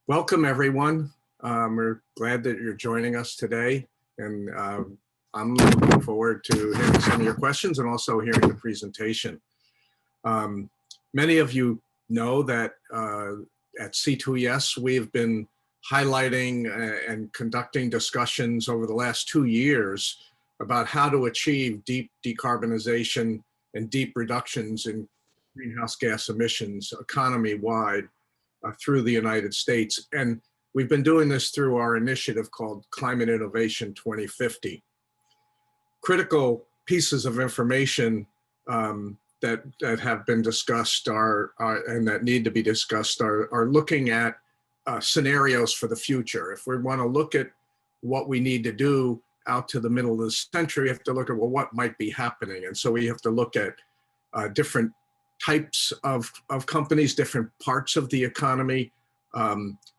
Welcome, everyone. We're glad that you're joining us today, and I'm looking forward to hearing some of your questions and also hearing the presentation. Many of you know that at C2ES, we've been highlighting and conducting discussions over the last 2 years about how to achieve deep decarbonization and deep reductions in greenhouse gas emissions economy-wide through the United States. And we've been doing this through our initiative called Climate Innovation 2050. Critical pieces of information that have been discussed and that need to be discussed are looking at scenarios for the future. If we want to look at what we need to do out to the middle of the century, we have to look at, well, what might be happening. And so we have to look at different types of companies, different parts of the economy.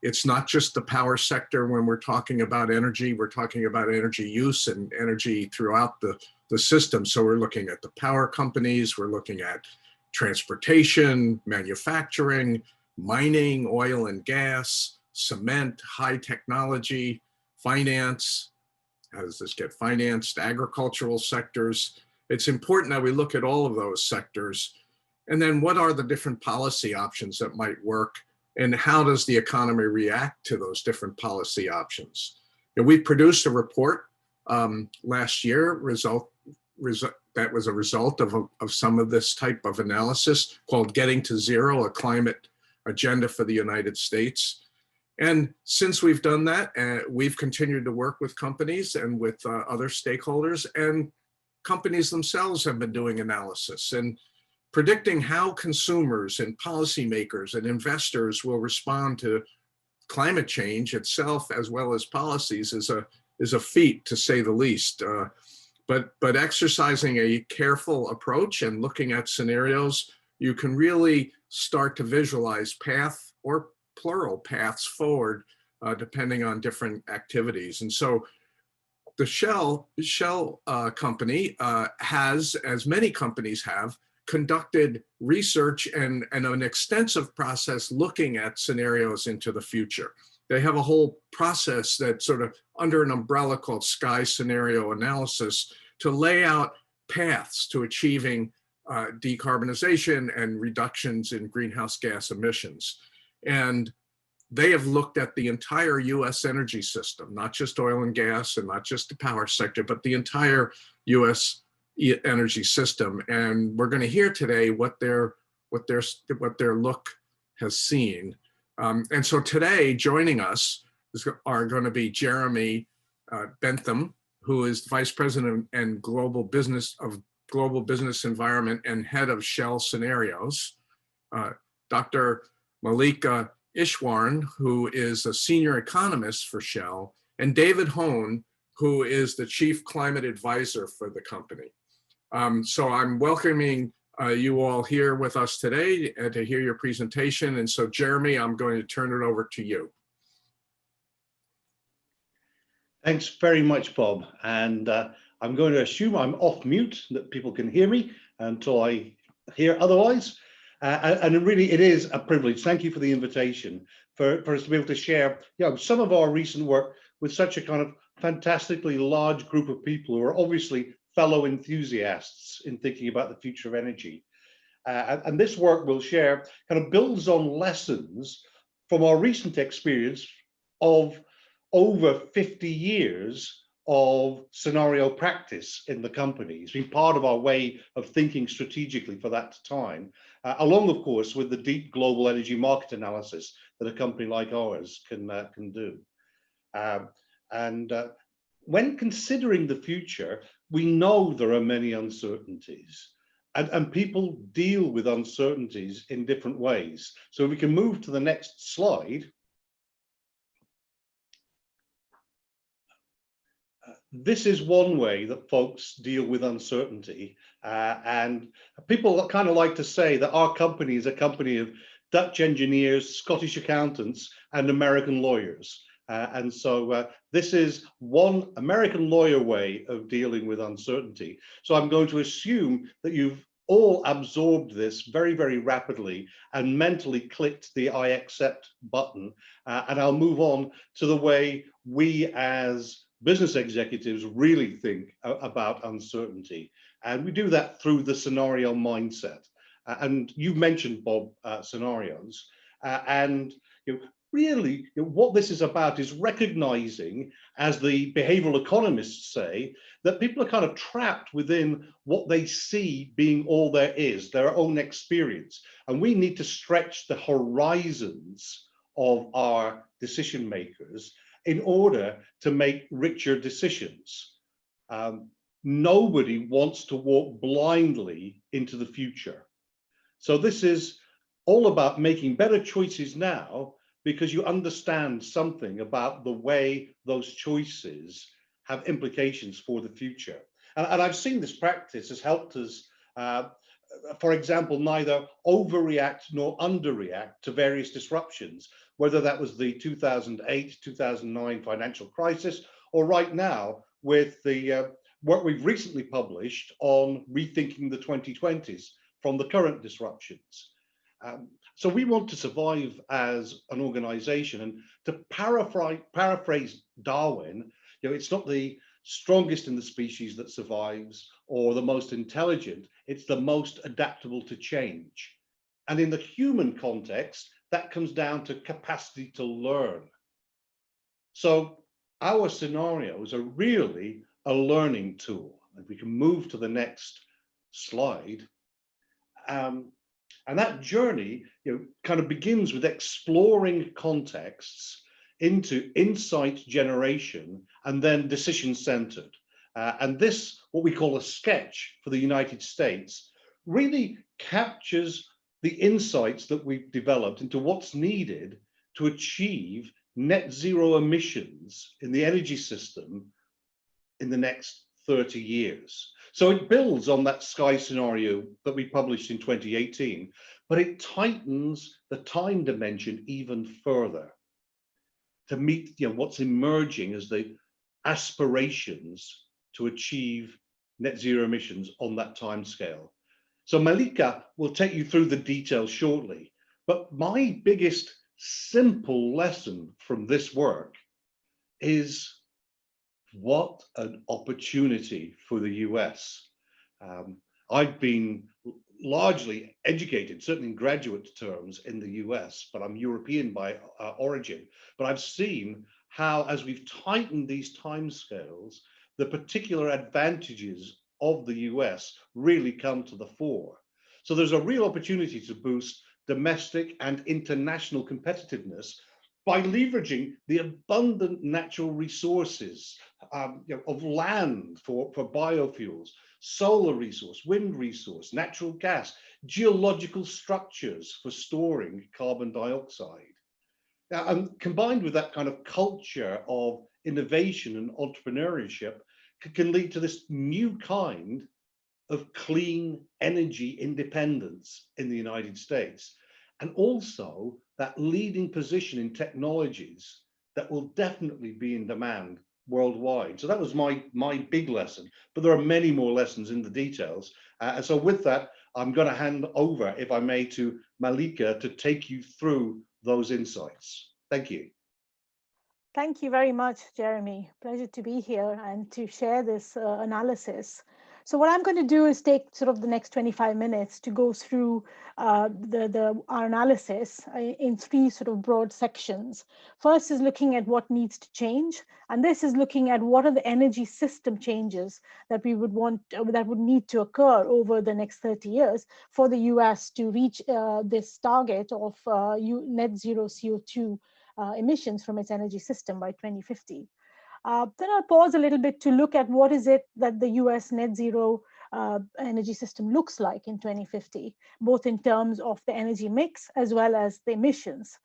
It's not just the power sector when we're talking about energy. We're talking about energy use and energy throughout the system. So we're looking at the power companies, we're looking at transportation, manufacturing, mining, oil and gas, cement, high technology, finance. How does this get financed? Agricultural sectors. It's important that we look at all of those sectors. And then what are the different policy options that might work, and how does the economy react to those different policy options? And we produced a report last year that was a result of some of this type of analysis called Getting to Zero, a Climate Agenda for the United States. And since we've done that, we've continued to work with companies and with other stakeholders, and companies themselves have been doing analysis and predicting how consumers and policymakers and investors will respond to climate change itself, as well as policies, is a feat, to say the least. But exercising a careful approach and looking at scenarios, you can really start to visualize path or plural paths forward, depending on different activities. And so the Shell company has, as many companies have, conducted research and an extensive process looking at scenarios into the future. They have a whole process that's sort of under an umbrella called Sky Scenario Analysis to lay out paths to achieving decarbonization and reductions in greenhouse gas emissions. And they have looked at the entire US energy system, not just oil and gas and not just the power sector, but the entire US energy system. And we're going to hear today what their look has seen. And so today, joining us are going to be Jeremy Bentham, who is Vice President and Global Business Environment and Head of Shell Scenarios, Dr. Mallika Ishwaran, who is a Senior Economist for Shell, and David Hone, who is the Chief Climate Advisor for the company. So I'm welcoming you all here with us today to hear your presentation. And so, Jeremy, I'm going to turn it over to you. Thanks very much, Bob. And I'm going to assume I'm off mute, that people can hear me until I hear otherwise. And really, it is a privilege. Thank you for the invitation for us to be able to share some of our recent work with such a kind of fantastically large group of people who are obviously fellow enthusiasts in thinking about the future of energy. And this work we'll share kind of builds on lessons from our recent experience of over 50 years of scenario practice in the company. It's been part of our way of thinking strategically for that time, along, of course, with the deep global energy market analysis that a company like ours can do. When considering the future, we know there are many uncertainties, and people deal with uncertainties in different ways. So we can move to the next slide. This is one way that folks deal with uncertainty. And people kind of like to say that our company is a company of Dutch engineers, Scottish accountants, and American lawyers. And so this is one American lawyer way of dealing with uncertainty. So I'm going to assume that you've all absorbed this very, very rapidly and mentally clicked the I accept button. And I'll move on to the way we as business executives really think about uncertainty. And we do that through the scenario mindset. And you mentioned, Bob, scenarios. And really, what this is about is recognizing, as the behavioral economists say, that people are kind of trapped within what they see being all there is, their own experience. And we need to stretch the horizons of our decision makers in order to make richer decisions. Nobody wants to walk blindly into the future. So this is all about making better choices now, because you understand something about the way those choices have implications for the future. And I've seen this practice has helped us, for example, neither overreact nor underreact to various disruptions, whether that was the 2008, 2009 financial crisis, or right now with the work we've recently published on rethinking the 2020s from the current disruptions. So we want to survive as an organization, and to paraphrase Darwin, it's not the strongest in the species that survives or the most intelligent, it's the most adaptable to change. And in the human context, that comes down to capacity to learn. So our scenarios are really a learning tool. And we can move to the next slide. And that journey, kind of begins with exploring contexts into insight generation and then decision-centered. And this, what we call a sketch for the United States, really captures the insights that we've developed into what's needed to achieve net zero emissions in the energy system in the next 30 years. So it builds on that sky scenario that we published in 2018, but it tightens the time dimension even further to meet what's emerging as the aspirations to achieve net zero emissions on that time scale. So Mallika will take you through the details shortly, but my biggest simple lesson from this work is what an opportunity for the US. I've been largely educated, certainly in graduate terms, in the US, but I'm European by origin. But I've seen how, as we've tightened these timescales, the particular advantages of the US really come to the fore. So there's a real opportunity to boost domestic and international competitiveness by leveraging the abundant natural resources of land for biofuels, solar resource, wind resource, natural gas, geological structures for storing carbon dioxide. And combined with that kind of culture of innovation and entrepreneurship can lead to this new kind of clean energy independence in the United States. And also that leading position in technologies that will definitely be in demand worldwide. So that was my big lesson, but there are many more lessons in the details. And so with that, I'm going to hand over, if I may, to Mallika to take you through those insights. Thank you. Thank you very much, Jeremy. Pleasure to be here and to share this analysis. So what I'm going to do is take sort of the next 25 minutes to go through our analysis in three sort of broad sections. First is looking at what needs to change, and this is looking at what are the energy system changes that we would want, that would need to occur over the next 30 years for the US to reach this target of net zero CO2 emissions from its energy system by 2050. Then I'll pause a little bit to look at what is it that the US net zero energy system looks like in 2050, both in terms of the energy mix as well as the emissions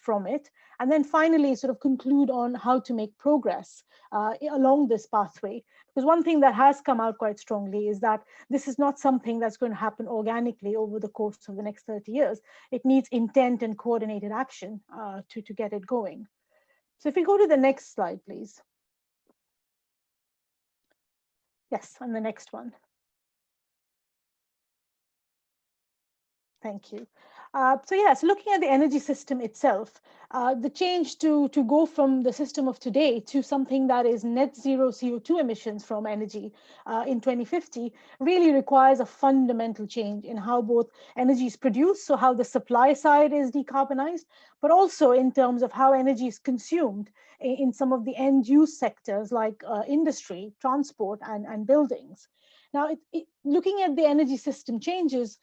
from it. And then finally sort of conclude on how to make progress along this pathway. Because one thing that has come out quite strongly is that this is not something that's going to happen organically over the course of the next 30 years. It needs intent and coordinated action to get it going. So if we go to the next slide, please. Yes, and the next one. Thank you. So yes, looking at the energy system itself, the change to go from the system of today to something that is net zero CO2 emissions from energy in 2050 really requires a fundamental change in how both energy is produced, so how the supply side is decarbonized, but also in terms of how energy is consumed in some of the end use sectors like industry, transport, and buildings. Now, looking at the energy system changes,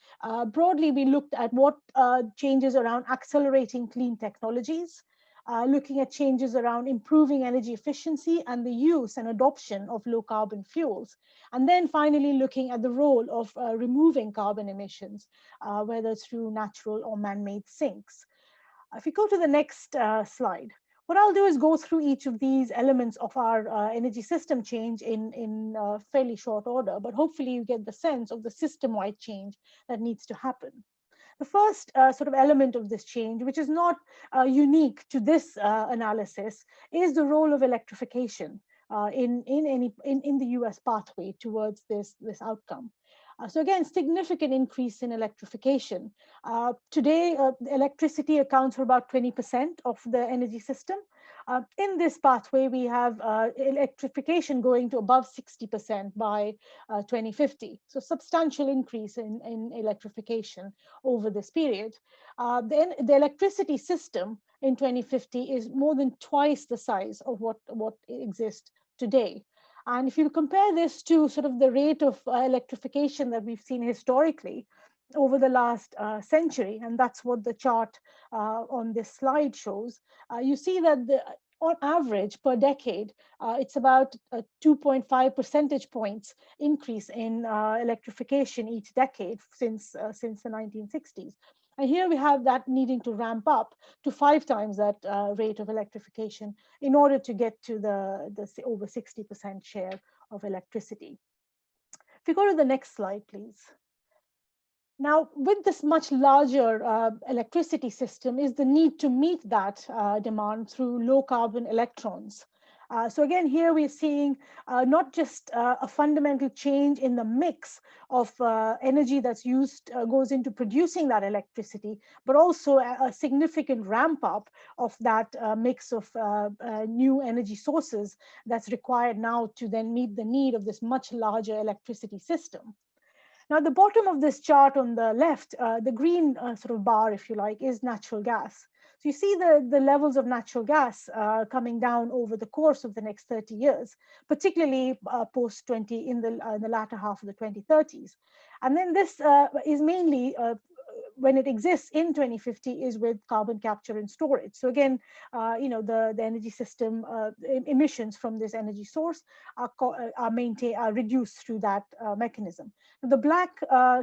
broadly, we looked at what changes around accelerating clean technologies, looking at changes around improving energy efficiency and the use and adoption of low carbon fuels. And then finally, looking at the role of removing carbon emissions, whether through natural or man-made sinks. If you go to the next slide, what I'll do is go through each of these elements of our energy system change in fairly short order, but hopefully you get the sense of the system-wide change that needs to happen. The first sort of element of this change, which is not unique to this analysis, is the role of electrification in the US pathway towards this outcome. So again, significant increase in electrification. Today, electricity accounts for about 20% of the energy system. In this pathway, we have electrification going to above 60% by 2050. So substantial increase in electrification over this period. Then the electricity system in 2050 is more than twice the size of what exists today. And if you compare this to sort of the rate of electrification that we've seen historically over the last century, and that's what the chart on this slide shows, you see that on average per decade, it's about a 2.5 percentage points increase in electrification each decade since the 1960s. And here we have that needing to ramp up to 5 times that rate of electrification in order to get to the over 60% share of electricity. If you go to the next slide, please. Now, with this much larger electricity system is the need to meet that demand through low carbon electrons. So again, here we're seeing not just a fundamental change in the mix of energy that's used, goes into producing that electricity, but also a significant ramp up of that mix of new energy sources that's required now to then meet the need of this much larger electricity system. Now, at the bottom of this chart on the left, the green sort of bar, if you like, is natural gas. So you see the levels of natural gas coming down over the course of the next 30 years, particularly post-20 in the latter half of the 2030s. And then this is mainly when it exists in 2050 is with carbon capture and storage. So again, the energy system emissions from this energy source are reduced through that mechanism. The black bar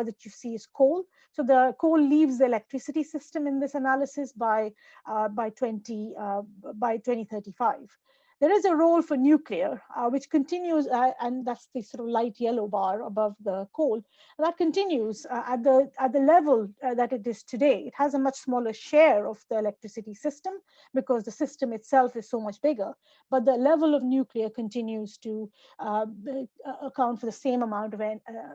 that you see is coal. So the coal leaves the electricity system in this analysis by 2035. There is a role for nuclear, which continues, and that's the sort of light yellow bar above the coal. That continues at the level that it is today. It has a much smaller share of the electricity system because the system itself is so much bigger. But the level of nuclear continues to account for the same amount of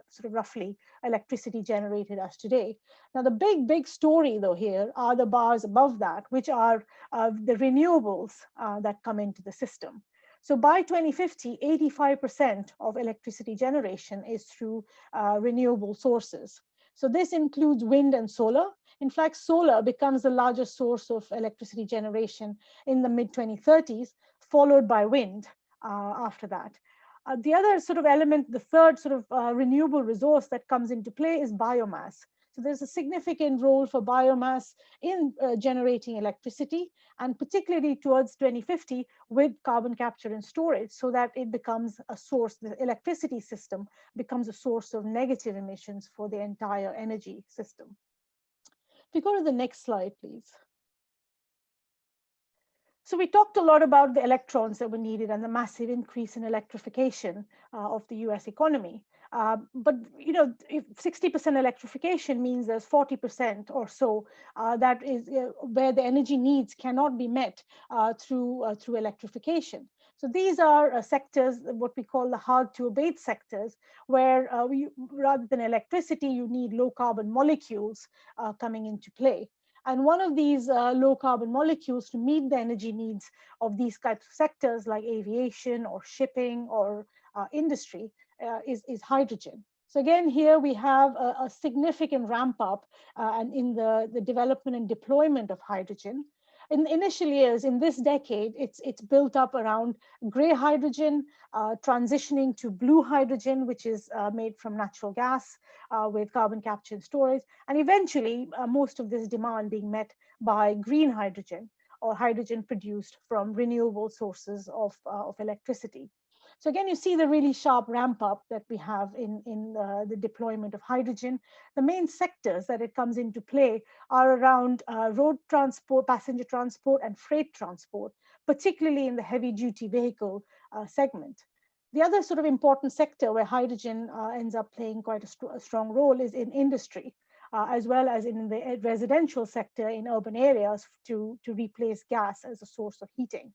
sort of roughly electricity generated as today. Now, the big story though here are the bars above that, which are the renewables that come into the system. So by 2050, 85% of electricity generation is through renewable sources. So this includes wind and solar. In fact, solar becomes the largest source of electricity generation in the mid-2030s, followed by wind after that. The other sort of element, the third sort of renewable resource that comes into play is biomass. So there's a significant role for biomass in generating electricity, and particularly towards 2050 with carbon capture and storage, so that it becomes a source, the electricity system becomes a source of negative emissions for the entire energy system. If you go to the next slide, please. So we talked a lot about the electrons that were needed and the massive increase in electrification of the US economy. But if 60% electrification means there's 40% or so that is where the energy needs cannot be met through electrification. So So these are sectors, what we call the hard to abate sectors, where rather than electricity, you need low carbon molecules coming into play. And one of these low carbon molecules to meet the energy needs of these types of sectors like aviation or shipping or industry is hydrogen. So again, here we have a significant ramp up and in the development and deployment of hydrogen. In the initial years, in this decade, it's built up around gray hydrogen, transitioning to blue hydrogen, which is made from natural gas with carbon capture and storage, and eventually most of this demand being met by green hydrogen or hydrogen produced from renewable sources of electricity. So again, you see the really sharp ramp up that we have in the deployment of hydrogen. The main sectors that it comes into play are around road transport, passenger transport, and freight transport, particularly in the heavy duty vehicle segment. The other sort of important sector where hydrogen ends up playing quite a strong role is in industry, as well as in the residential sector in urban areas to replace gas as a source of heating.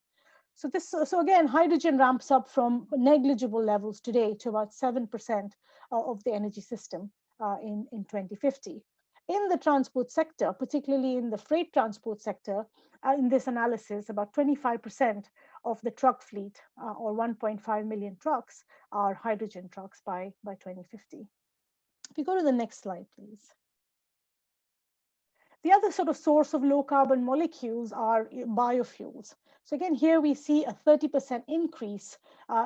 So again, hydrogen ramps up from negligible levels today to about 7% of the energy system in 2050. In the transport sector, particularly in the freight transport sector, in this analysis, about 25% of the truck fleet, or 1.5 million trucks, are hydrogen trucks by 2050. If you go to the next slide, please. The other sort of source of low carbon molecules are biofuels. So again, here we see a 30% increase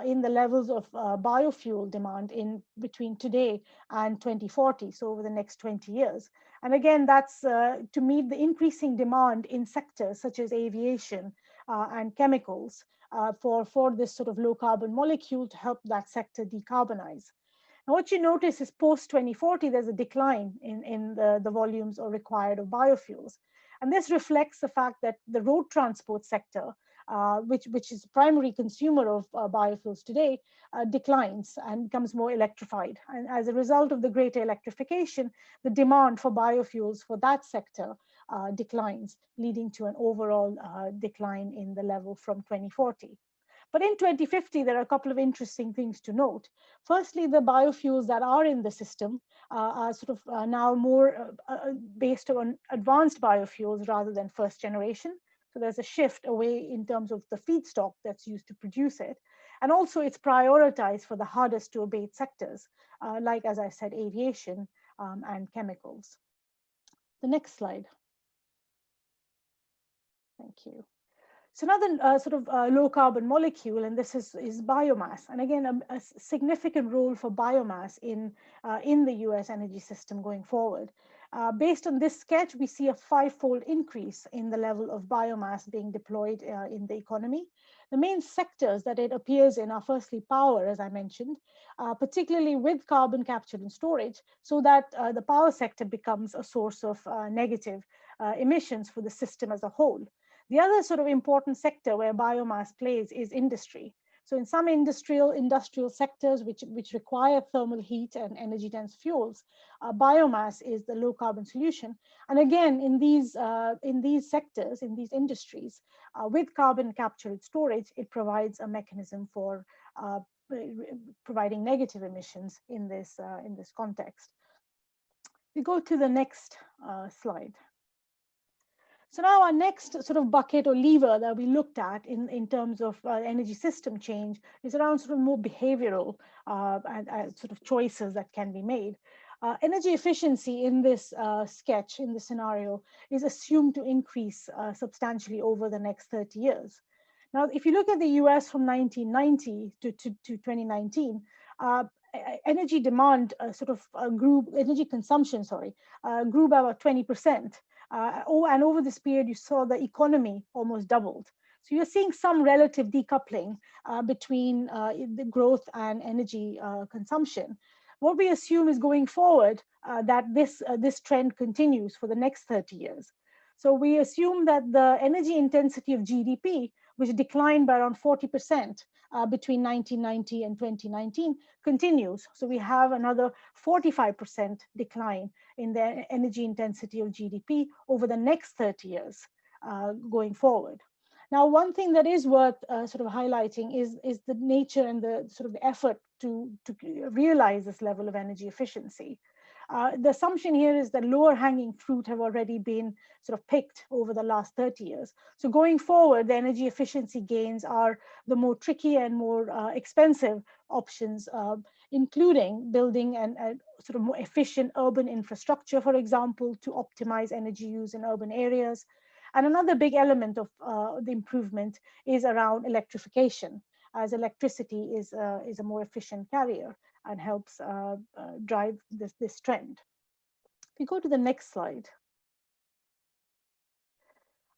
in the levels of biofuel demand in between today and 2040, so over the next 20 years. And again, that's to meet the increasing demand in sectors such as aviation and chemicals for this sort of low carbon molecule to help that sector decarbonize. Now, what you notice is post-2040, there's a decline in the volumes required of biofuels. And this reflects the fact that the road transport sector, which is the primary consumer of biofuels today, declines and becomes more electrified. And as a result of the greater electrification, the demand for biofuels for that sector declines, leading to an overall decline in the level from 2040. But in 2050, there are a couple of interesting things to note. Firstly, the biofuels that are in the system are sort of now more based on advanced biofuels rather than first generation. So there's a shift away in terms of the feedstock that's used to produce it. And also it's prioritized for the hardest to abate sectors, like, as I said, aviation and chemicals. The next slide. Thank you. So another sort of low carbon molecule, and this is biomass. And again, a significant role for biomass in the US energy system going forward. Based on this sketch, we see a 5-fold increase in the level of biomass being deployed in the economy. The main sectors that it appears in are firstly power, as I mentioned, particularly with carbon capture and storage, so that the power sector becomes a source of negative emissions for the system as a whole. The other sort of important sector where biomass plays is industry. So in some industrial sectors which require thermal heat and energy dense fuels, biomass is the low carbon solution. And again, in these sectors, in these industries, with carbon capture and storage, it provides a mechanism for providing negative emissions in this context. We go to the next slide. So now our next sort of bucket or lever that we looked at in terms of energy system change is around sort of more behavioral and sort of choices that can be made. Energy efficiency in this sketch, in this scenario, is assumed to increase substantially over the next 30 years. Now, if you look at the US from 1990 to 2019, energy demand energy consumption, grew by about 20%. And over this period, you saw the economy almost doubled. So you're seeing some relative decoupling between the growth and energy consumption. What we assume is going forward that this trend continues for the next 30 years. So we assume that the energy intensity of GDP, which declined by around 40% between 1990 and 2019, continues. So we have another 45% decline in the energy intensity of GDP over the next 30 years going forward. Now, one thing that is worth sort of highlighting is the nature and the sort of the effort to realize this level of energy efficiency. The assumption here is that lower hanging fruit have already been sort of picked over the last 30 years. So going forward, the energy efficiency gains are the more tricky and more expensive options, including building a sort of more efficient urban infrastructure, for example, to optimize energy use in urban areas. And another big element of the improvement is around electrification, as electricity is a more efficient carrier and helps drive this trend. If you go to the next slide.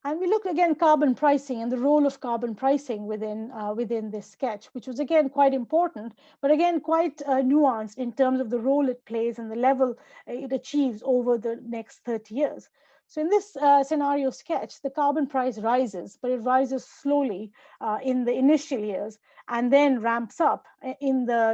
And we look again carbon pricing and the role of carbon pricing within this sketch, which was again quite important, but again quite nuanced in terms of the role it plays and the level it achieves over the next 30 years. So in this scenario sketch, the carbon price rises, but it rises slowly in the initial years and then ramps up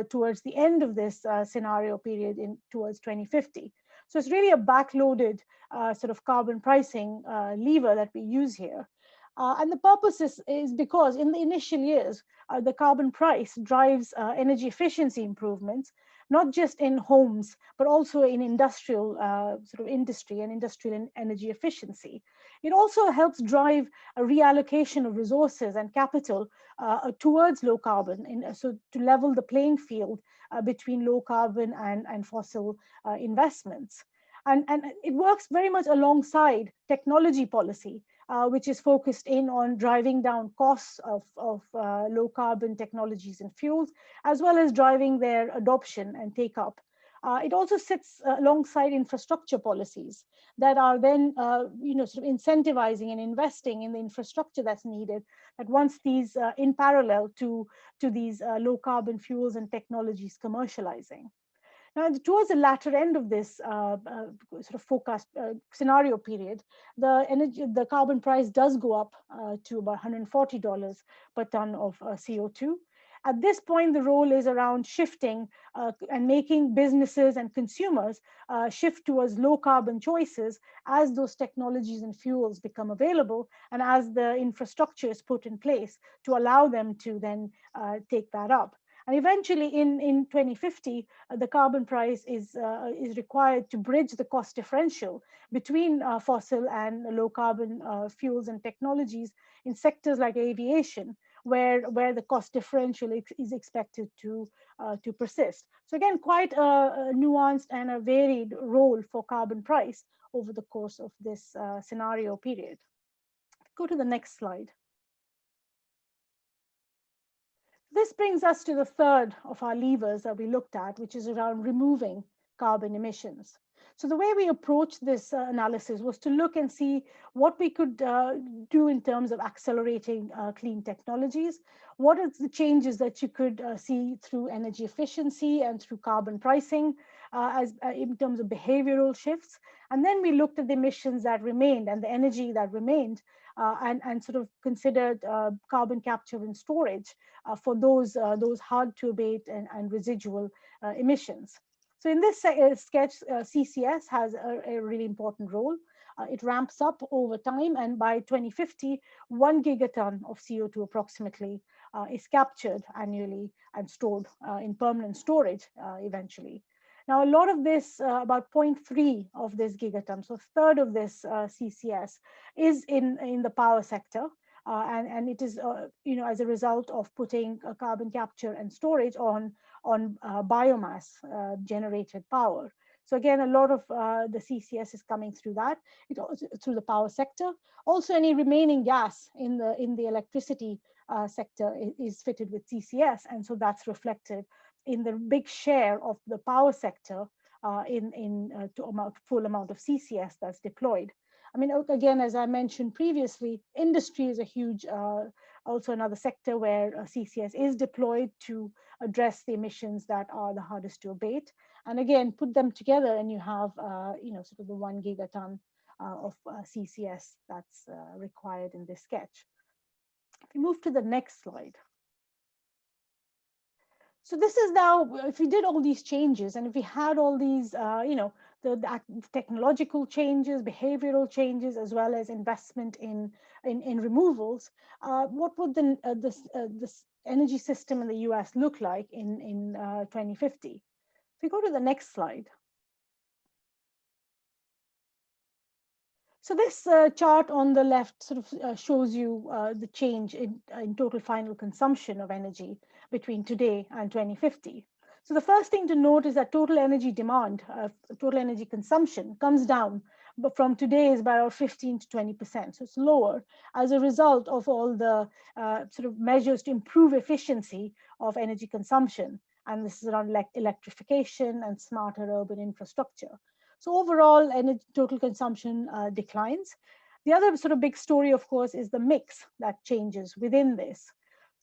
towards the end of this scenario period towards 2050. So it's really a backloaded sort of carbon pricing lever that we use here. And the purpose is because in the initial years, the carbon price drives energy efficiency improvements, not just in homes, but also in industrial sort of industry and industrial energy efficiency. It also helps drive a reallocation of resources and capital towards low carbon, so to level the playing field between low carbon and fossil investments. And it works very much alongside technology policy, which is focused in on driving down costs of low carbon technologies and fuels, as well as driving their adoption and take up. It also sits alongside infrastructure policies that are then sort of incentivizing and investing in the infrastructure that's needed, that once these in parallel to these low carbon fuels and technologies commercializing. Now, towards the latter end of this sort of forecast scenario period, the carbon price does go up to about $140 per ton of CO2. At this point, the role is around shifting and making businesses and consumers shift towards low carbon choices as those technologies and fuels become available and as the infrastructure is put in place to allow them to then take that up. And eventually in 2050, the carbon price is required to bridge the cost differential between fossil and low carbon fuels and technologies in sectors like aviation, where the cost differential is expected to persist. So again, quite a nuanced and a varied role for carbon price over the course of this scenario period. Go to the next slide. This brings us to the third of our levers that we looked at, which is around removing carbon emissions. So the way we approached this analysis was to look and see what we could do in terms of accelerating clean technologies. What are the changes that you could see through energy efficiency and through carbon pricing in terms of behavioral shifts? And then we looked at the emissions that remained and the energy that remained and sort of considered carbon capture and storage for those hard to abate and residual emissions. So in this sketch, CCS has a really important role. It ramps up over time, and by 2050, 1 gigaton of CO2 approximately is captured annually and stored in permanent storage eventually. Now, a lot of this, about 0.3 of this gigaton, so a third of this CCS, is in the power sector. And it is, as a result of putting carbon capture and storage on biomass generated power. So again, a lot of the CCS is coming through that, through the power sector. Also, any remaining gas in the electricity sector is fitted with CCS, and so that's reflected in the big share of the power sector full amount of CCS that's deployed. I mean, again, as I mentioned previously, industry is a huge, also another sector where CCS is deployed to address the emissions that are the hardest to abate. And again, put them together and you have, sort of the 1 gigaton of CCS that's required in this sketch. If we move to the next slide. So this is now, if we did all these changes and if we had all these, technological changes, behavioral changes, as well as investment in removals, what would this energy system in the US look like in 2050? If we go to the next slide. So this chart on the left sort of shows you the change in total final consumption of energy between today and 2050. So the first thing to note is that total energy demand, total energy consumption comes down, but from today is by about 15 to 20%. So it's lower as a result of all the sort of measures to improve efficiency of energy consumption. And this is around electrification and smarter urban infrastructure. So overall, energy total consumption declines. The other sort of big story, of course, is the mix that changes within this.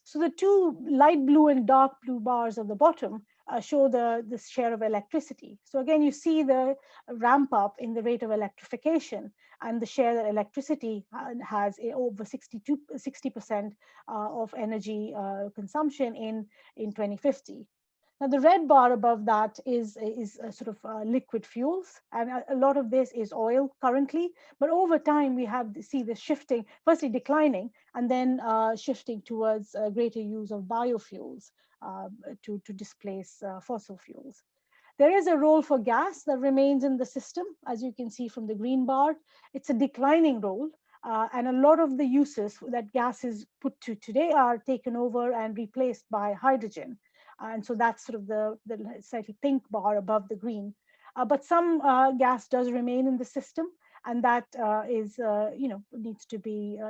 So the two light blue and dark blue bars at the bottom show the share of electricity. So again, you see the ramp up in the rate of electrification and the share that electricity has over 60% of energy consumption in 2050. Now, the red bar above that is sort of liquid fuels, and a lot of this is oil currently. But over time, we see this shifting, firstly declining, and then shifting towards greater use of biofuels to displace fossil fuels. There is a role for gas that remains in the system, as you can see from the green bar. It's a declining role. And a lot of the uses that gas is put to today are taken over and replaced by hydrogen. And so that's sort of the slightly pink bar above the green. But some gas does remain in the system, and that is, needs to be,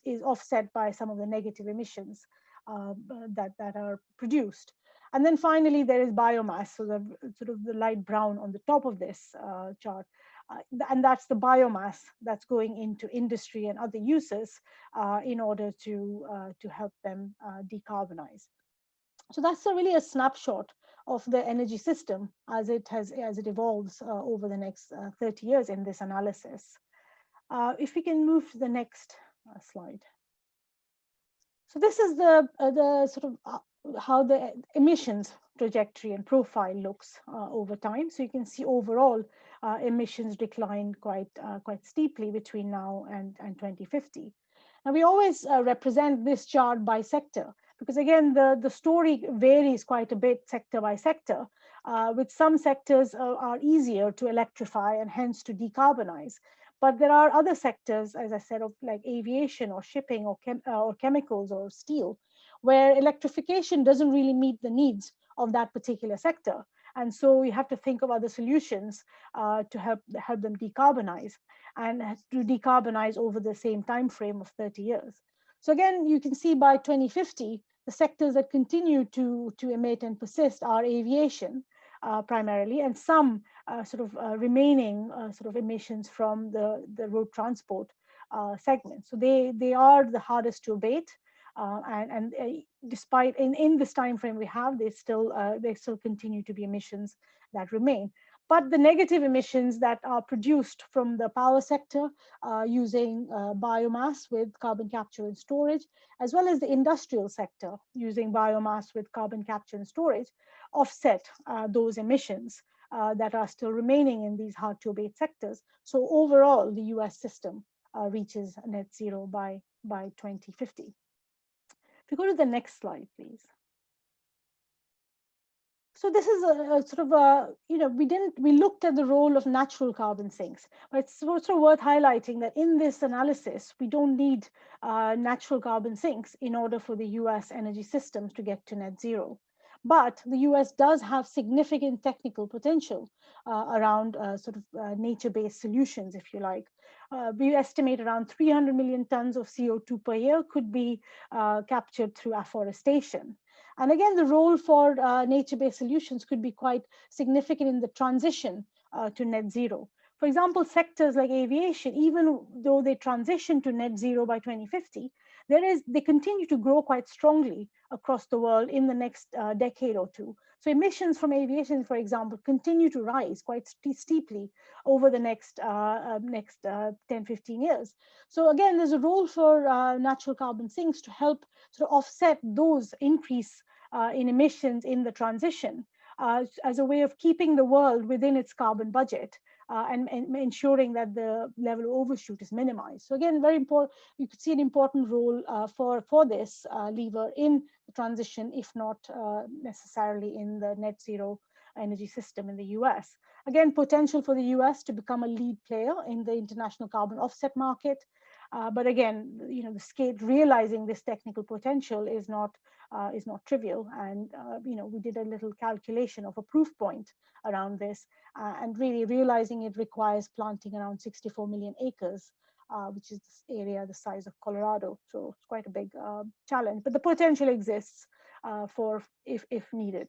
is offset by some of the negative emissions that are produced. And then finally, there is biomass, so the sort of the light brown on the top of this chart. And that's the biomass that's going into industry and other uses in order to help them decarbonize. So that's really a snapshot of the energy system as it evolves over the next 30 years in this analysis. If we can move to the next slide. So this is the sort of how the emissions trajectory and profile looks over time. So you can see overall emissions decline quite steeply between now and 2050. Now we always represent this chart by sector, because again, the story varies quite a bit sector by sector, with some sectors are easier to electrify and hence to decarbonize. But there are other sectors, as I said, of like aviation or shipping or chemicals or steel, where electrification doesn't really meet the needs of that particular sector. And so we have to think of other solutions to help them decarbonize, and to decarbonize over the same time frame of 30 years. So again, you can see by 2050, the sectors that continue to emit and persist are aviation primarily, and some remaining sort of emissions from the road transport segment. So they are the hardest to abate. And despite in this time frame we have, they still continue to be emissions that remain. But the negative emissions that are produced from the power sector using biomass with carbon capture and storage, as well as the industrial sector using biomass with carbon capture and storage, offset those emissions that are still remaining in these hard to abate sectors. So overall, the US system reaches net zero by 2050. If you go to the next slide, please. So this is a sort of a, we looked at the role of natural carbon sinks, but it's also worth highlighting that in this analysis, we don't need natural carbon sinks in order for the US energy systems to get to net zero. But the US does have significant technical potential around nature-based solutions, if you like. We estimate around 300 million tons of CO2 per year could be captured through afforestation. And again, the role for nature-based solutions could be quite significant in the transition to net zero. For example, sectors like aviation, even though they transition to net zero by 2050, they continue to grow quite strongly across the world in the next decade or two. So emissions from aviation, for example, continue to rise quite steeply over the next 10, 15 years. So again, there's a role for natural carbon sinks to help sort of offset those increase in emissions in the transition. as a way of keeping the world within its carbon budget and ensuring that the level of overshoot is minimized. So again, very important, you could see an important role for this lever in the transition, if not necessarily in the net zero energy system in the US. Again, potential for the US to become a lead player in the international carbon offset market. But again, the scale, realizing this technical potential is not trivial. And we did a little calculation of a proof point around this, and really realizing it requires planting around 64 million acres, which is this area the size of Colorado. So it's quite a big challenge, but the potential exists for if needed.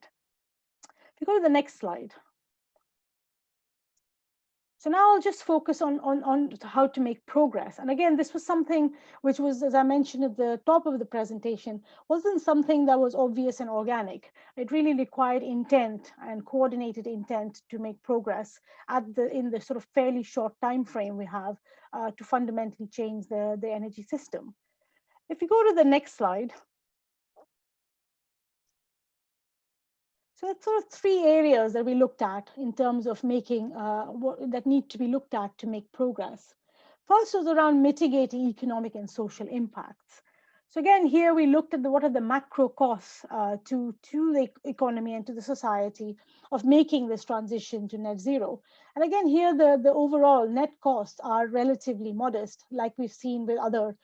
If you go to the next slide. So now I'll just focus on how to make progress. And again, this was something which was, as I mentioned at the top of the presentation, wasn't something that was obvious and organic. It really required intent and coordinated intent to make progress in the sort of fairly short time frame we have to fundamentally change the energy system. If you go to the next slide. So it's sort of three areas that we looked at in terms of making that need to be looked at to make progress. First was around mitigating economic and social impacts. So again, here we looked at what are the macro costs to the economy and to the society of making this transition to net zero. And again, here the overall net costs are relatively modest, like we've seen with other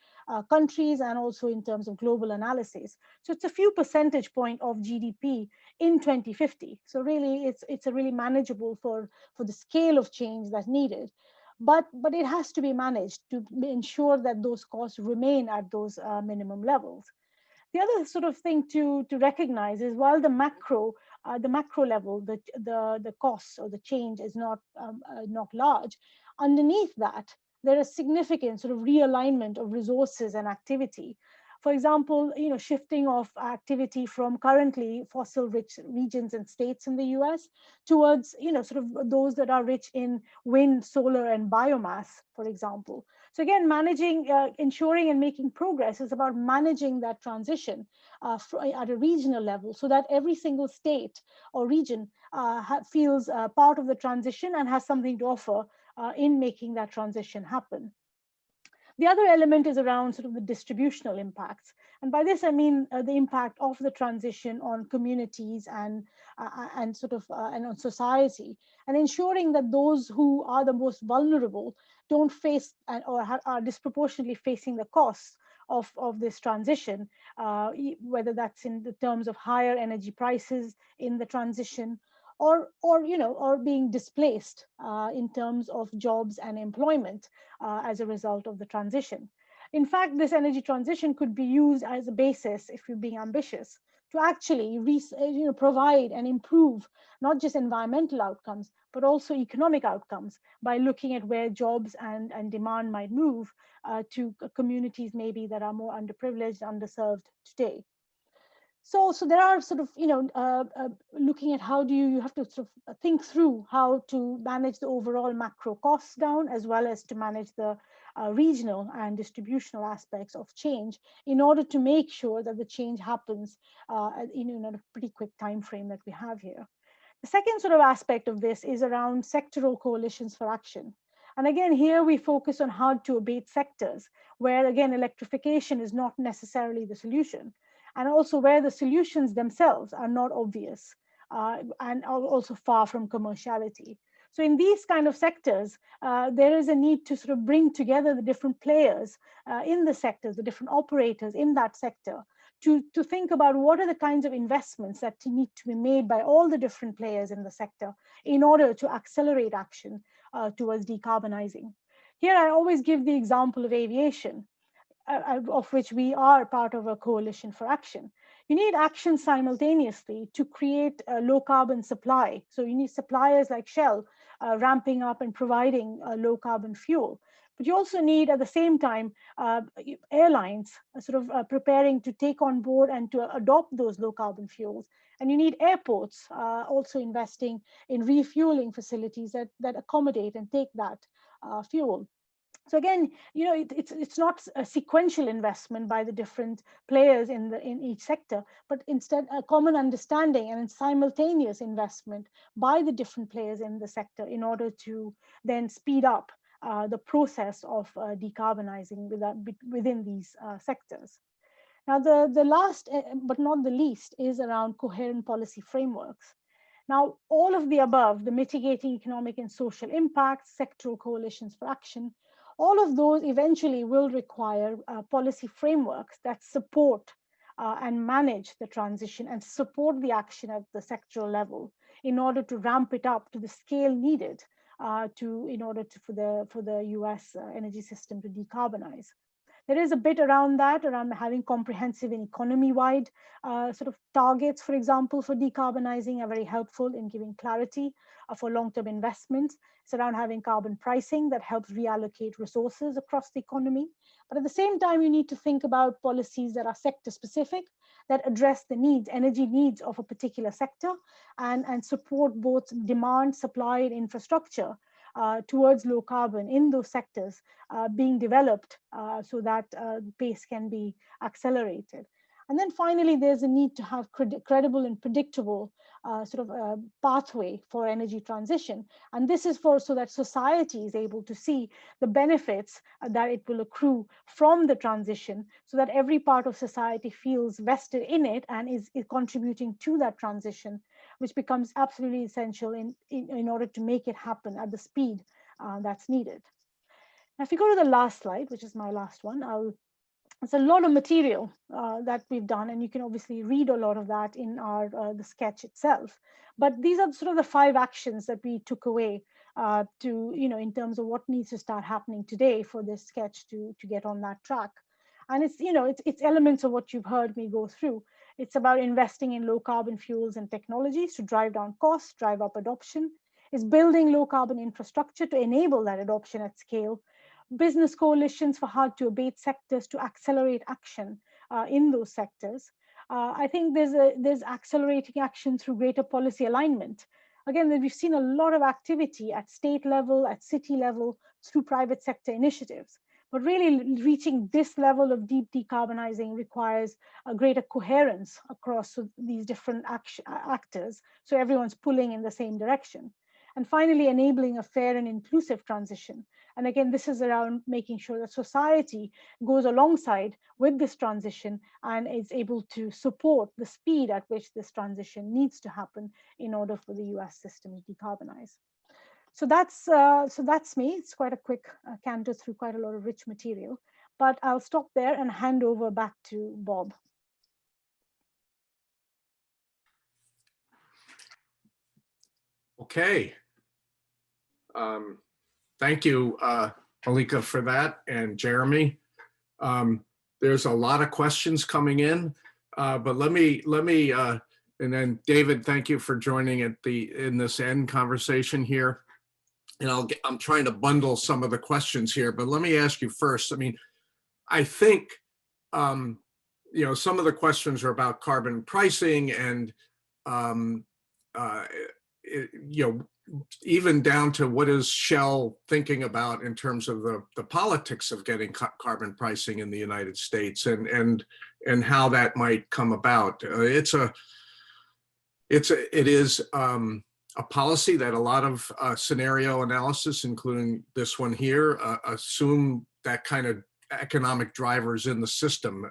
countries and also in terms of global analysis. So it's a few percentage point of GDP in 2050. So really, it's a really manageable for the scale of change that's needed. But it has to be managed to ensure that those costs remain at those minimum levels. The other sort of thing to recognize is while the macro level, the costs or the change is not large, underneath that, there is significant sort of realignment of resources and activity. For example, shifting of activity from currently fossil-rich regions and states in the US towards, sort of those that are rich in wind, solar, and biomass, for example. So again, managing, ensuring and making progress is about managing that transition at a regional level so that every single state or region feels part of the transition and has something to offer in making that transition happen. The other element is around sort of the distributional impacts. And by this, I mean the impact of the transition on communities and sort of and on society, and ensuring that those who are the most vulnerable don't face or are disproportionately facing the costs of this transition, whether that's in the terms of higher energy prices in the transition, or being displaced in terms of jobs and employment as a result of the transition. In fact, this energy transition could be used as a basis, if you're being ambitious, to actually provide and improve not just environmental outcomes, but also economic outcomes by looking at where jobs and demand might move to communities maybe that are more underprivileged, underserved today. So there are sort of, looking at how do you have to sort of think through how to manage the overall macro costs down, as well as to manage the regional and distributional aspects of change in order to make sure that the change happens in a pretty quick time frame that we have here. The second sort of aspect of this is around sectoral coalitions for action. And again, here we focus on how to abate sectors where, again, electrification is not necessarily the solution, and also where the solutions themselves are not obvious and are also far from commerciality. So in these kind of sectors, there is a need to sort of bring together the different players in the sectors, the different operators in that sector, to think about what are the kinds of investments that need to be made by all the different players in the sector in order to accelerate action towards decarbonizing. Here, I always give the example of aviation, of which we are part of a coalition for action. You need action simultaneously to create a low carbon supply. So you need suppliers like Shell ramping up and providing low carbon fuel. But you also need, at the same time, airlines sort of preparing to take on board and to adopt those low carbon fuels. And you need airports also investing in refueling facilities that accommodate and take that fuel. So again, it's not a sequential investment by the different players in each sector, but instead a common understanding and simultaneous investment by the different players in the sector in order to then speed up the process of decarbonizing within these sectors. Now, the last but not the least is around coherent policy frameworks. Now, all of the above, the mitigating economic and social impacts, sectoral coalitions for action, all of those eventually will require policy frameworks that support and manage the transition and support the action at the sectoral level in order to ramp it up to the scale needed for the US energy system to decarbonize. There is a bit around that, around having comprehensive and economy-wide sort of targets, for example, for decarbonizing are very helpful in giving clarity for long-term investments. It's around having carbon pricing that helps reallocate resources across the economy. But at the same time, you need to think about policies that are sector-specific, that address the needs, energy needs of a particular sector, and support both demand, supply, and infrastructure towards low carbon in those sectors being developed so that pace can be accelerated. And then finally, there's a need to have credible and predictable pathway for energy transition. And this is so that society is able to see the benefits that it will accrue from the transition, so that every part of society feels vested in it and is contributing to that transition, which becomes absolutely essential in order to make it happen at the speed that's needed. Now, if you go to the last slide, which is my last one, it's a lot of material that we've done, and you can obviously read a lot of that in the sketch itself. But these are sort of the 5 actions that we took away in terms of what needs to start happening today for this sketch to get on that track. And it's elements of what you've heard me go through. It's about investing in low carbon fuels and technologies to drive down costs, drive up adoption. It's building low carbon infrastructure to enable that adoption at scale. Business coalitions for hard to abate sectors to accelerate action in those sectors. I think there's accelerating action through greater policy alignment. Again, we've seen a lot of activity at state level, at city level, through private sector initiatives. But really reaching this level of deep decarbonizing requires a greater coherence across these different actors, so everyone's pulling in the same direction. And finally, enabling a fair and inclusive transition. And again, this is around making sure that society goes alongside with this transition and is able to support the speed at which this transition needs to happen in order for the US system to decarbonize. So that's me. It's quite a quick canter through quite a lot of rich material, but I'll stop there and hand over back to Bob. Okay. Thank you, Mallika, for that, and Jeremy. There's a lot of questions coming in, but let me, and then David, thank you for joining in this end conversation here. And I'm trying to bundle some of the questions here, but let me ask you first. I mean, I think, some of the questions are about carbon pricing and, even down to what is Shell thinking about in terms of the politics of getting carbon pricing in the United States and how that might come about. It is a policy that a lot of scenario analysis, including this one here, assume that kind of economic drivers in the system.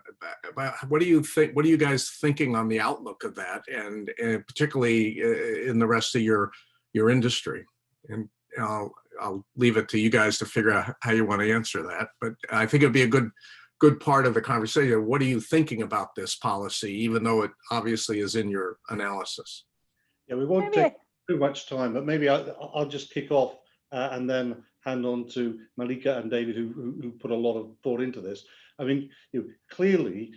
What do you think? What are you guys thinking on the outlook of that, and particularly in the rest of your industry? And I'll leave it to you guys to figure out how you want to answer that. But I think it'd be a good part of the conversation. What are you thinking about this policy, even though it obviously is in your analysis? Yeah, we won't take too much time, but maybe I'll just kick off and then hand on to Mallika and David, who put a lot of thought into this. I mean, clearly,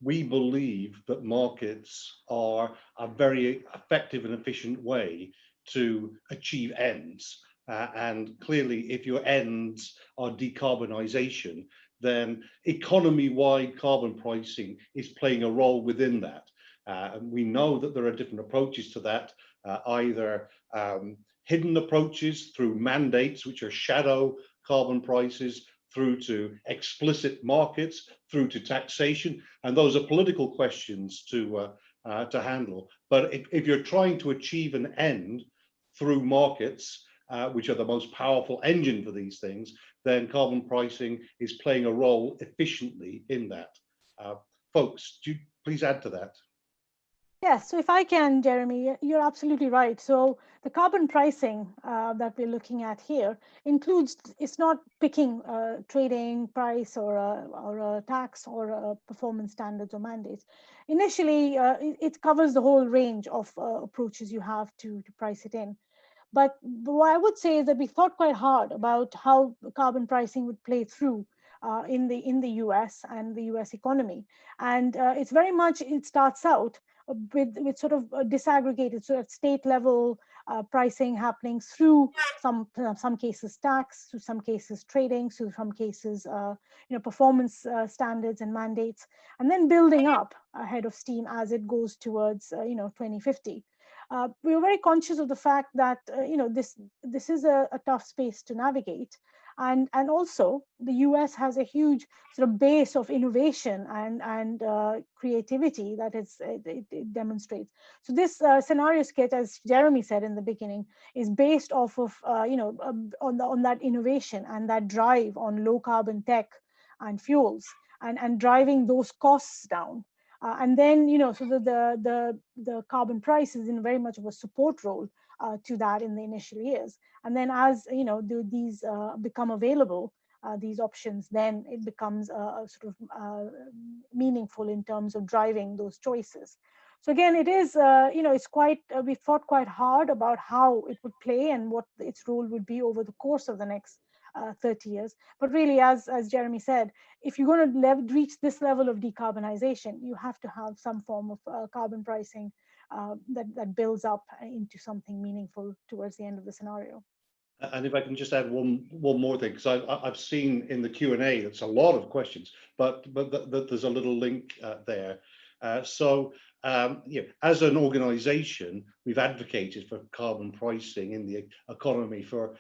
we believe that markets are a very effective and efficient way to achieve ends. And clearly, if your ends are decarbonization, then economy-wide carbon pricing is playing a role within that. And we know that there are different approaches to that, either hidden approaches through mandates, which are shadow carbon prices, through to explicit markets, through to taxation, and those are political questions to handle. But if you're trying to achieve an end through markets, which are the most powerful engine for these things, then carbon pricing is playing a role efficiently in that. Folks, do you please add to that? Yes, so if I can, Jeremy, you're absolutely right. So the carbon pricing that we're looking at here includes, it's not picking a trading price or a tax or a performance standards or mandates. Initially, it covers the whole range of approaches you have to price it in. But what I would say is that we thought quite hard about how carbon pricing would play through in the US and the US economy. And it's very much, it starts out with sort of disaggregated, so at state level pricing happening through some cases tax, to some cases trading, to some cases performance standards and mandates, and then building up ahead of steam as it goes towards 2050. We were very conscious of the fact that this is a tough space to navigate, and also the US has a huge sort of base of innovation and creativity that it demonstrates. So this scenario sketch, as Jeremy said in the beginning, is based off of on that innovation and that drive on low carbon tech and fuels and driving those costs down. And then, so the carbon price is in very much of a support role to that in the initial years. And then as, these become available, these options, then it becomes sort of meaningful in terms of driving those choices. So again, it is, it's quite, we thought quite hard about how it would play and what its role would be over the course of the next 30 years. But really, as Jeremy said, if you're going to reach this level of decarbonization, you have to have some form of carbon pricing that builds up into something meaningful towards the end of the scenario. And if I can just add one more thing, because I've seen in the Q&A, that's a lot of questions, but there's a little link there. As an organization, we've advocated for carbon pricing in the economy for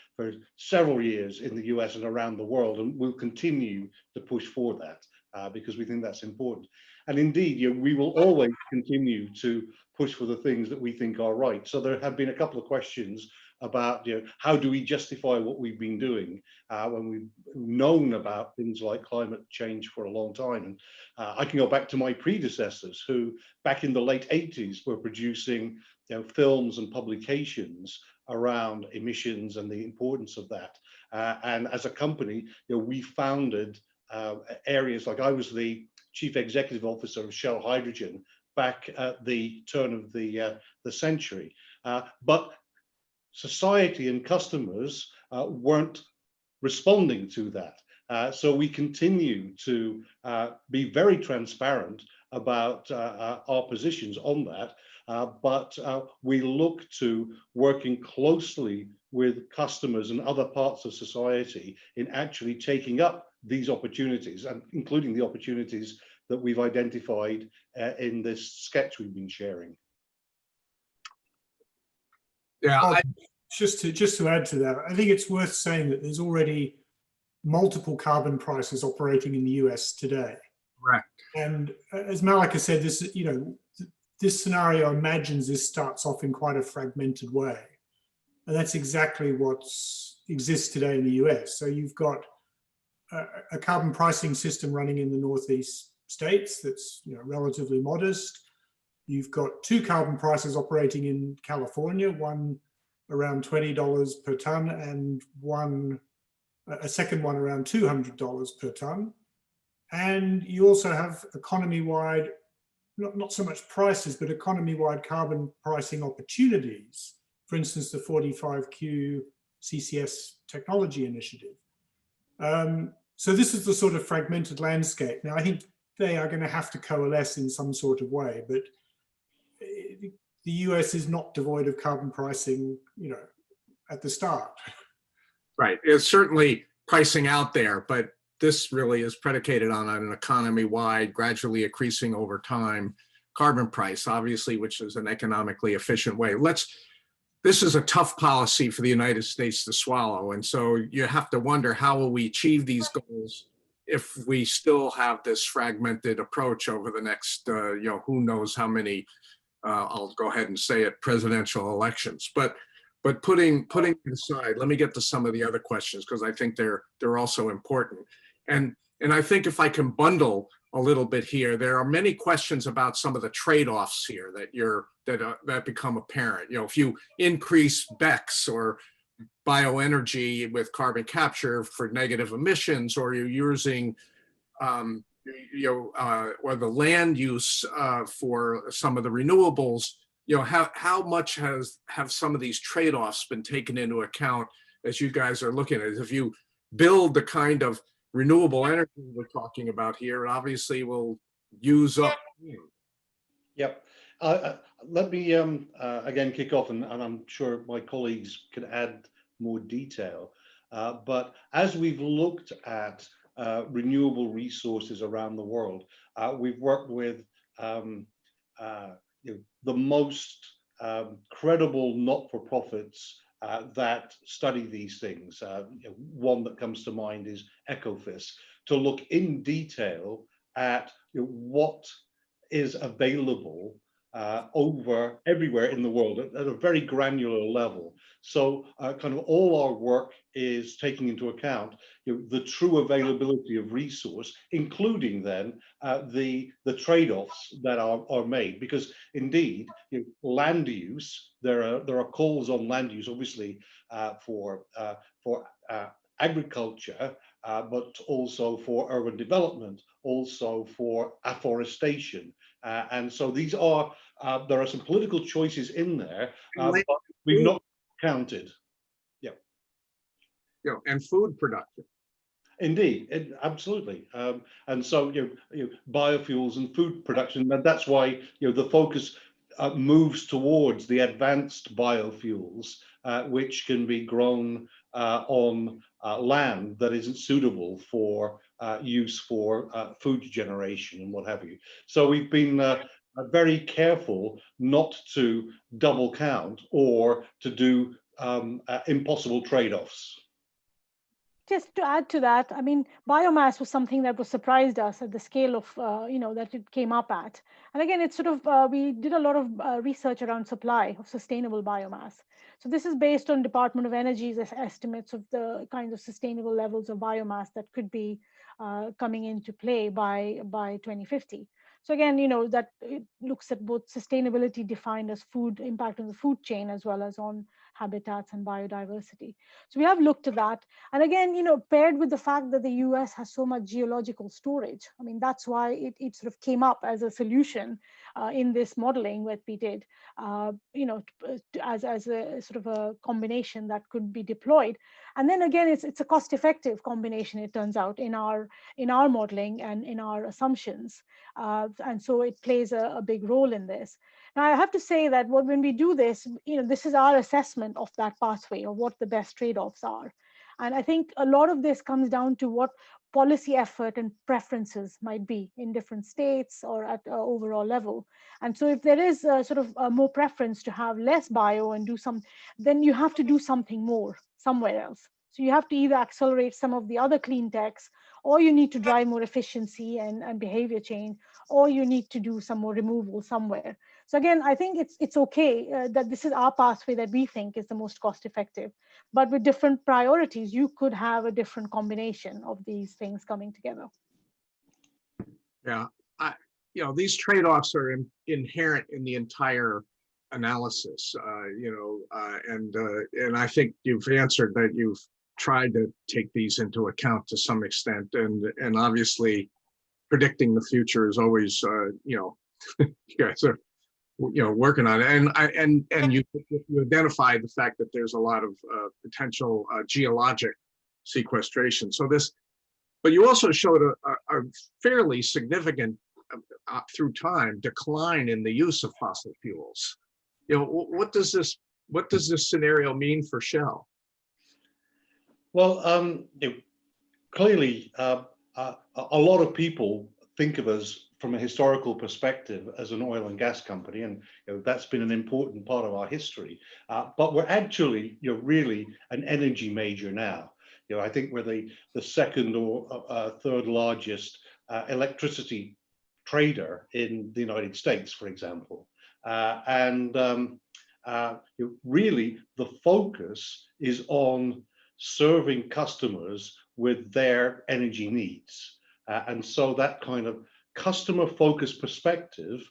several years in the US and around the world, and we'll continue to push for that because we think that's important. And indeed, we will always continue to push for the things that we think are right. So there have been a couple of questions about how do we justify what we've been doing when we've known about things like climate change for a long time. And I can go back to my predecessors who back in the late 80s were producing films and publications around emissions and the importance of that. And as a company, we founded areas like, I was the chief executive officer of Shell Hydrogen back at the turn of the century. But society and customers weren't responding to that. So we continue to be very transparent about our positions on that, but we look to working closely with customers and other parts of society in actually taking up these opportunities, and including the opportunities that we've identified in this sketch we've been sharing. Yeah, just to add to that, I think it's worth saying that there's already multiple carbon prices operating in the US today. correct. And as Mallika said, this scenario imagines this starts off in quite a fragmented way. And that's exactly what exists today in the US. So you've got a carbon pricing system running in the Northeast states that's relatively modest. You've got two carbon prices operating in California, one around $20 per ton and a second one around $200 per ton. And you also have economy-wide, not so much prices, but economy-wide carbon pricing opportunities. For instance, the 45Q CCS technology initiative. So this is the sort of fragmented landscape. Now, I think they are going to have to coalesce in some sort of way, but the US is not devoid of carbon pricing, at the start. Right. It's certainly pricing out there, but this really is predicated on an economy-wide, gradually increasing over time carbon price, obviously, which is an economically efficient way. Let's this is a tough policy for the United States to swallow. And so you have to wonder, how will we achieve these goals if we still have this fragmented approach over the next, who knows how many, I'll go ahead and say it, presidential elections. But putting it aside, let me get to some of the other questions, because I think they're also important. And I think if I can bundle a little bit here, there are many questions about some of the trade-offs here that become apparent. If you increase BECCS or bioenergy with carbon capture for negative emissions, or you're using or the land use for some of the renewables, how much have some of these trade-offs been taken into account as you guys are looking at it? If you build the kind of renewable energy we're talking about here, it obviously will use up. Yep. Let me again kick off, and I'm sure my colleagues can add more detail. But as we've looked at renewable resources around the world, we've worked with the most credible not-for-profits that study these things. One that comes to mind is Ecofis, to look in detail at what is available over everywhere in the world at a very granular level. So kind of all our work is taking into account the true availability of resource, including then the trade-offs that are made, because indeed land use, there are calls on land use obviously for agriculture, but also for urban development, also for afforestation. And so these are, there are some political choices in there, but we've not counted. Yeah. And food production. Indeed, absolutely. And so biofuels and food production, that's why the focus moves towards the advanced biofuels, which can be grown on land that isn't suitable for use for food generation and what have you. So we've been very careful not to double count or to do impossible trade-offs. Just to add to that, I mean, biomass was something that was surprised us at the scale of, that it came up at. And again, it's sort of, we did a lot of research around supply of sustainable biomass. So this is based on Department of Energy's estimates of the kinds of sustainable levels of biomass that could be coming into play by 2050. So again, that it looks at both sustainability defined as food, impact on the food chain, as well as on habitats and biodiversity. So we have looked at that. And again, paired with the fact that the US has so much geological storage, I mean, that's why it sort of came up as a solution in this modeling that we did, as a sort of a combination that could be deployed. And then again, it's a cost-effective combination, it turns out, in our modeling and in our assumptions. And so it plays a big role in this. Now, I have to say that when we do this, this is our assessment of that pathway, of what the best trade-offs are. And I think a lot of this comes down to what policy effort and preferences might be in different states or at an overall level. And so if there is a sort of a more preference to have less bio and do some, then you have to do something more somewhere else. So you have to either accelerate some of the other clean techs, or you need to drive more efficiency and behavior change, or you need to do some more removal somewhere. So again, I think it's okay that this is our pathway that we think is the most cost effective, but with different priorities, you could have a different combination of these things coming together. Yeah, these trade-offs are inherent in the entire analysis, and I think you've answered that you've tried to take these into account to some extent, and obviously predicting the future is always, you guys are, working on it, and you identify the fact that there's a lot of potential geologic sequestration. So but you also showed a fairly significant through time decline in the use of fossil fuels. What does this scenario mean for Shell? Well, clearly, a lot of people think of us from a historical perspective as an oil and gas company, and that's been an important part of our history. But we're actually, really an energy major now. I think we're the second or third largest electricity trader in the United States, for example. Really, the focus is on serving customers with their energy needs. And so that kind of customer-focused perspective,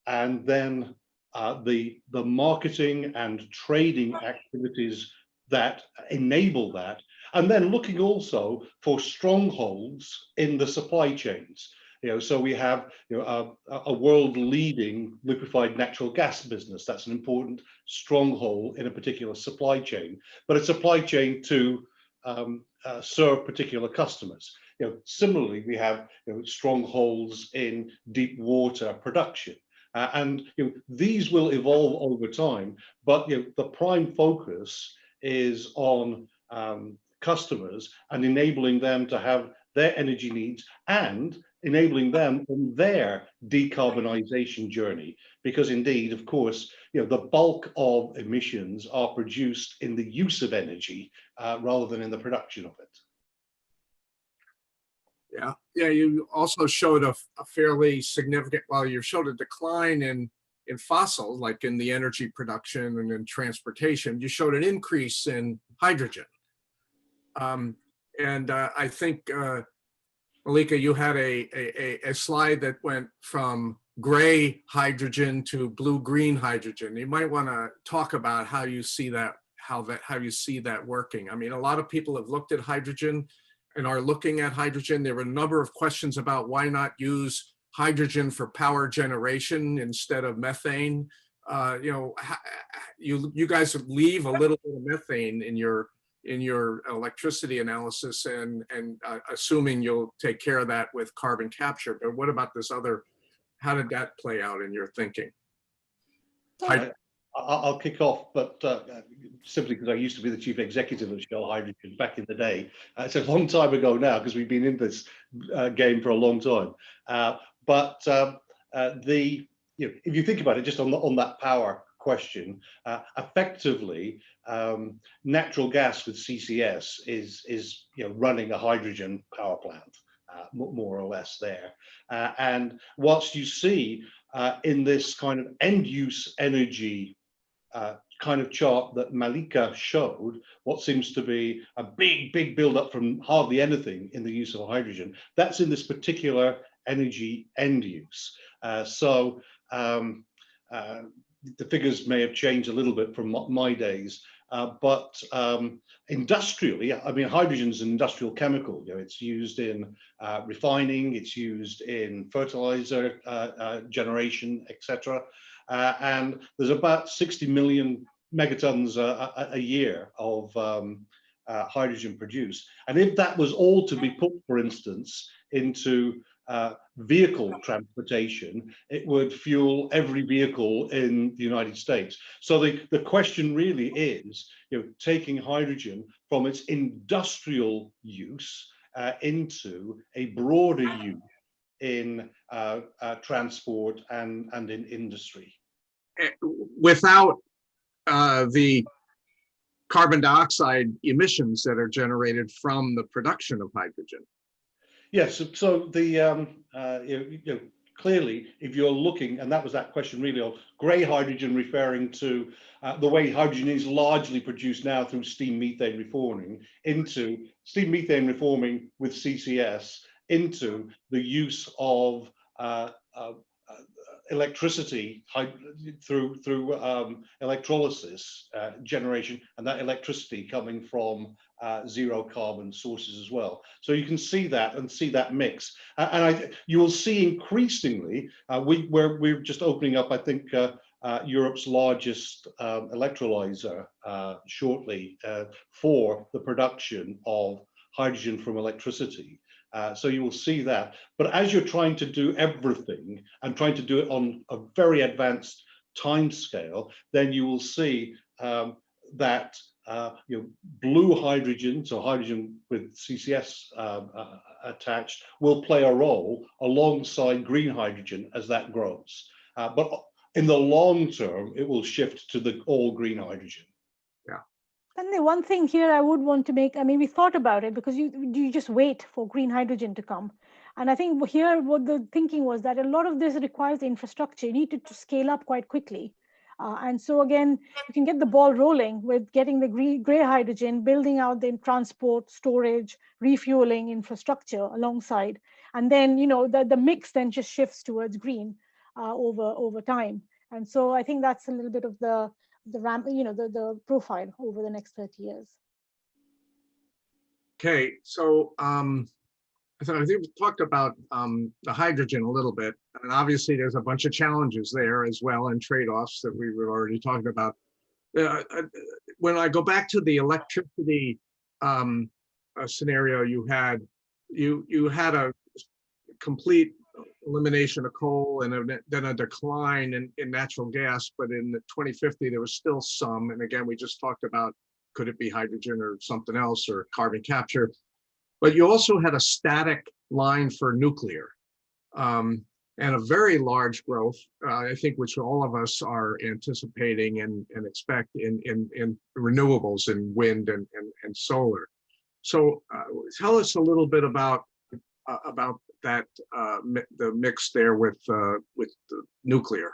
and then the marketing and trading activities that enable that, and then looking also for strongholds in the supply chains. So we have a world-leading liquefied natural gas business. That's an important stronghold in a particular supply chain, but a supply chain to serve particular customers. Similarly, we have strongholds in deep water production, and these will evolve over time. But the prime focus is on customers and enabling them to have their energy needs and enabling them on their decarbonization journey. Because indeed, of course, the bulk of emissions are produced in the use of energy rather than in the production of it. Yeah. You also showed a fairly significant, well, you showed a decline in fossil, like in the energy production and in transportation. You showed an increase in hydrogen. I think, Mallika, you had a slide that went from gray hydrogen to blue-green hydrogen. You might want to talk about how you see that, how you see that working. I mean, a lot of people have looked at hydrogen and are looking at hydrogen. There were a number of questions about why not use hydrogen for power generation instead of methane. You guys leave a little bit of methane in your electricity analysis, and assuming you'll take care of that with carbon capture. But what about this other? How did that play out in your thinking? I'll kick off, but simply because I used to be the chief executive of Shell Hydrogen back in the day. It's a long time ago now, because we've been in this game for a long time. If you think about it, just on that power question, effectively, natural gas with CCS is running a hydrogen power plant, more or less there. And whilst you see in this kind of end-use energy kind of chart that Mallika showed, what seems to be a big build-up from hardly anything in the use of hydrogen, that's in this particular energy end use. The figures may have changed a little bit from my days, but industrially, I mean, hydrogen is an industrial chemical. It's used in refining, it's used in fertilizer generation, etc. And there's about 60 million megatons a year of hydrogen produced. And if that was all to be put, for instance, into vehicle transportation, it would fuel every vehicle in the United States. So the question really is, taking hydrogen from its industrial use into a broader use in transport and in industry. Without the carbon dioxide emissions that are generated from the production of hydrogen. Yes, so the clearly, if you're looking, and that was that question really of grey hydrogen, referring to the way hydrogen is largely produced now through steam methane reforming, into steam methane reforming with CCS, into the use of electricity through electrolysis generation, and that electricity coming from zero carbon sources as well. So you can see that and see that mix, and you will see increasingly. We're just opening up, I think, Europe's largest electrolyzer shortly for the production of hydrogen from electricity. So you will see that. But as you're trying to do everything and trying to do it on a very advanced time scale, then you will see that blue hydrogen, so hydrogen with CCS attached, will play a role alongside green hydrogen as that grows. But in the long term, it will shift to the all green hydrogen. And the one thing here I would want to make, I mean, we thought about it because you just wait for green hydrogen to come. And I think here what the thinking was that a lot of this requires infrastructure. You need to scale up quite quickly. And so again, you can get the ball rolling with getting the gray hydrogen, building out the transport, storage, refueling infrastructure alongside. And then, the mix then just shifts towards green over time. And so I think that's a little bit of the ramp, the profile over the next 30 years. Okay, so I think we talked about the hydrogen a little bit, and obviously there's a bunch of challenges there as well and trade-offs that we were already talking about. When I go back to the electricity scenario you had a complete elimination of coal and then a decline in natural gas, but in 2050 there was still some, and again we just talked about could it be hydrogen or something else or carbon capture, but you also had a static line for nuclear and a very large growth, I think, which all of us are anticipating and expect in renewables and wind and solar. So tell us a little bit about that, the mix there with the nuclear.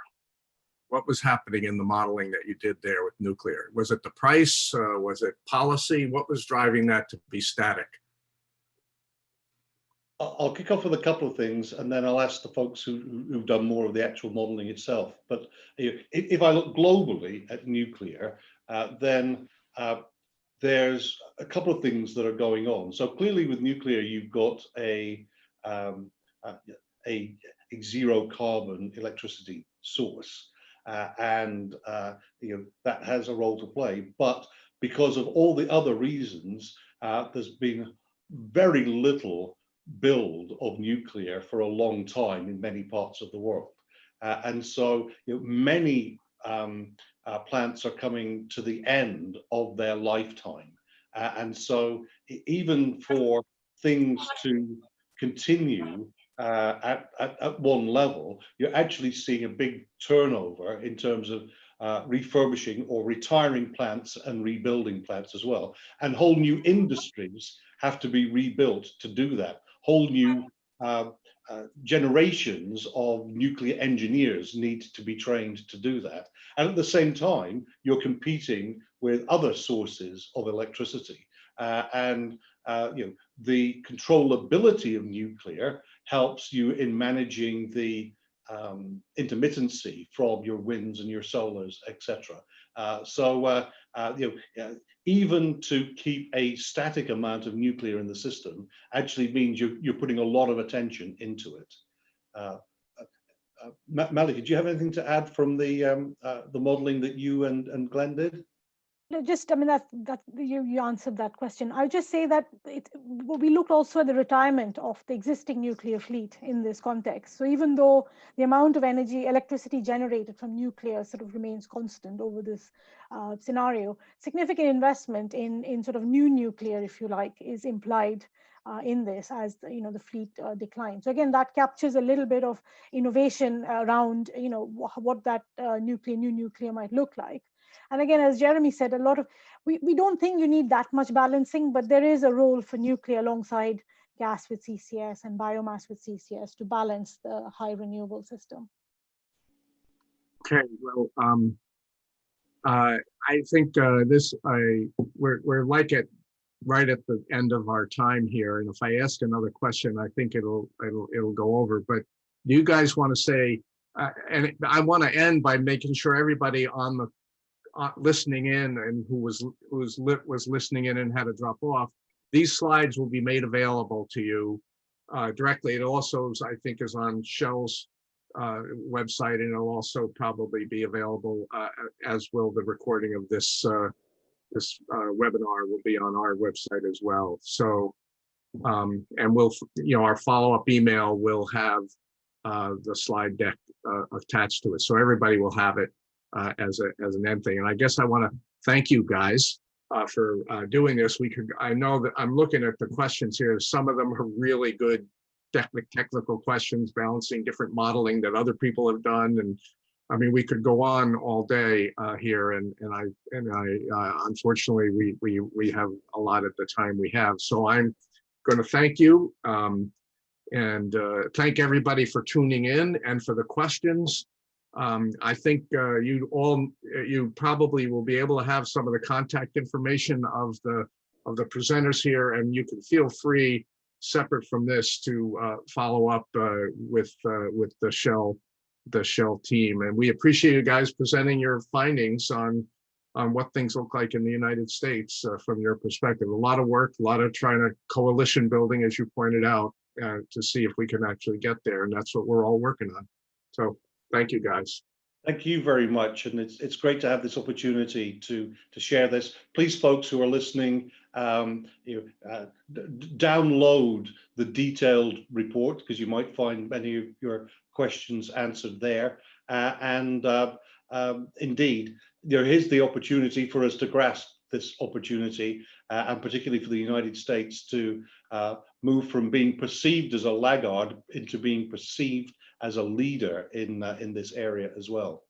What was happening in the modeling that you did there with nuclear? Was it the price? Was it policy? What was driving that to be static? I'll kick off with a couple of things, and then I'll ask the folks who've done more of the actual modeling itself. But if I look globally at nuclear, then there's a couple of things that are going on. So clearly with nuclear, you've got a zero carbon electricity source, and that has a role to play. But because of all the other reasons, there's been very little build of nuclear for a long time in many parts of the world, and so many plants are coming to the end of their lifetime, and so even for things to continue at one level, you're actually seeing a big turnover in terms of refurbishing or retiring plants and rebuilding plants as well, and whole new industries have to be rebuilt to do that. Whole new generations of nuclear engineers need to be trained to do that. And at the same time, you're competing with other sources of electricity. The controllability of nuclear helps you in managing the intermittency from your winds and your solars, etc. Even to keep a static amount of nuclear in the system actually means you're putting a lot of attention into it. Mallika, do you have anything to add from the modeling that you and Glenn did? No, just, I mean, that you answered that question. I'll just say that we looked also at the retirement of the existing nuclear fleet in this context. So even though the amount of electricity generated from nuclear sort of remains constant over this scenario, significant investment in sort of new nuclear, if you like, is implied in this as the fleet declines. So again, that captures a little bit of innovation around what that new nuclear might look like. And again, as Jeremy said, a lot of we don't think you need that much balancing, but there is a role for nuclear alongside gas with CCS and biomass with CCS to balance the high renewable system. Okay, well, I think we're like right at the end of our time here, and if I ask another question, I think it'll go over. But do you guys want to say? And I want to end by making sure everybody on the listening in and who was listening in and had to drop off, these slides will be made available to you directly. It also, I think, is on Shell's website, and it'll also probably be available, as will the recording of this webinar will be on our website as well. So, and we'll, our follow-up email will have the slide deck attached to it, so everybody will have it as an end thing. And I guess I want to thank you guys for doing this. I know that I'm looking at the questions here. Some of them are really good technical questions, balancing different modeling that other people have done. And I mean, we could go on all day here, and I unfortunately we have a lot at the time we have. So I'm going to thank you and thank everybody for tuning in and for the questions. I think you probably will be able to have some of the contact information of the presenters here, and you can feel free, separate from this, to follow up with the Shell team. And we appreciate you guys presenting your findings on what things look like in the United States from your perspective. A lot of work, a lot of trying to coalition building, as you pointed out, to see if we can actually get there, and that's what we're all working on. So thank you, guys. Thank you very much, and it's great to have this opportunity to share this. Please, folks who are listening, download the detailed report, because you might find many of your questions answered there. Indeed, there is the opportunity for us to grasp this opportunity, and particularly for the United States to move from being perceived as a laggard into being perceived as a leader in this area as well.